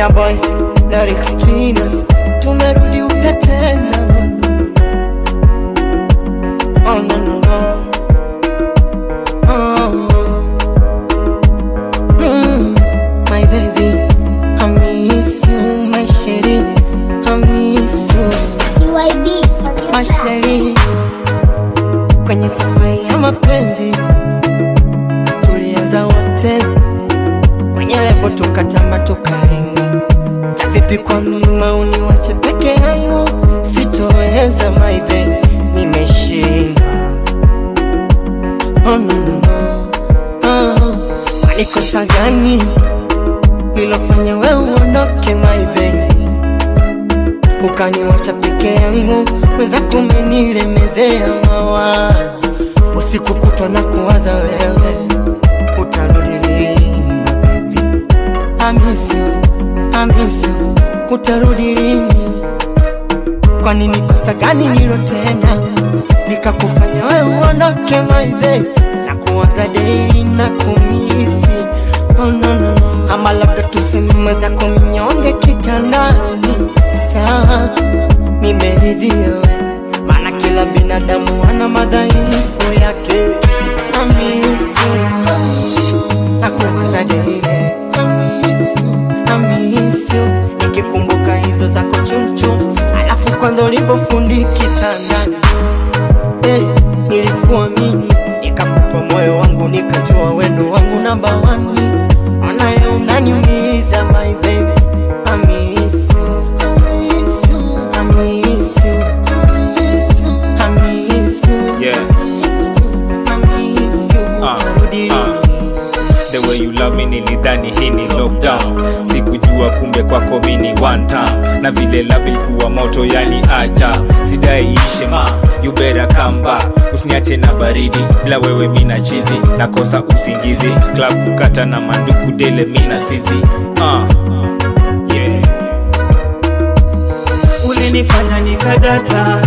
Yeah boy, lyrics genius. Tumerudi upya tena. Oh no no no. My baby, I miss you, my sheri, I miss you. TYB, my sheri. Kwenye safari ya mapenzi tulianza wote, kwenye levo tukatamba tukaringa. Vipi kwa mlima uniwache peke yangu? Sitoweza my baby, nimeshinda. Oh no no no. Walikosa gani nilofanya wewe uondoke my baby, ukaniwacha peke yangu? Weza kumenilemezea mawazo, usiku kutwa na kuwaza wewe, utarudi lini my baby? I miss you, utarudi lini? Kwa nini kosa gani nilotenda nikakufanya wewe uondoke my baby? Na kuwaza daily na kumisi. Oh no no no. Ama labda tuseme mweza kuminyonge kitandani. Sawa, nimeridhia wewe, maana kila binadamu ana madhaifu yake. I miss you, nakuwaza daily. I miss you, nikikumbuka hizo zako chumchum, alafu kwanza ulipofundi kitandani. Hey, nilikuwa mimi, nikakupa moyo wangu, nikajua wendo wangu namba 1. Ona leo unaniumiza my baby. I miss you, I miss you, I miss you, I miss you, I miss you. Yeah, I miss you, utarudi lini? the way you love me nilidhani hii ni lockdown, sikujua kumbe kwako mini one time. Na vile love ilikuwa moto yani aja, sidai ishe ma, you better come back. Usiniache na baridi, bila wewe mina chizi, nakosa usingizi. Club kukata na manduku dele mina sisi. Yeah. Ulinifanya nikadata,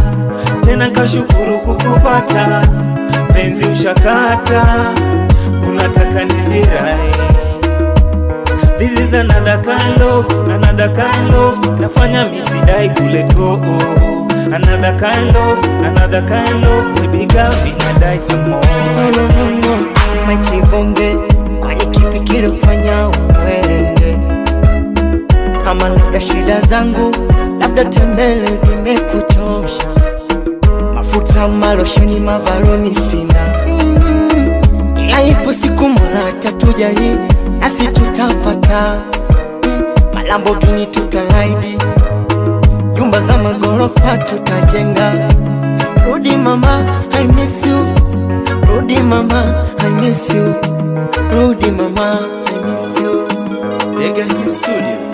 tena nkashukuru kukupata. Penzi ushakata, unataka nizirai. This is another kind love, nafanya misidai kuleto. Another kind love, baby girl, minadai some more. No no no no, my chibonge, kwani kipi kilifanya uende? Ama labda shida zangu, labda tembele zimekuchosha. Mafuta malosheni mavaroni sina. Ila ipo siku Mola atatujali, nasi tutapata. Malambogini tutalaidi, jumba za magorofa tutajenga. Rudi mama, I miss you. Rudi mama, I miss you. Rudi mama, I miss you. Legacy Studio.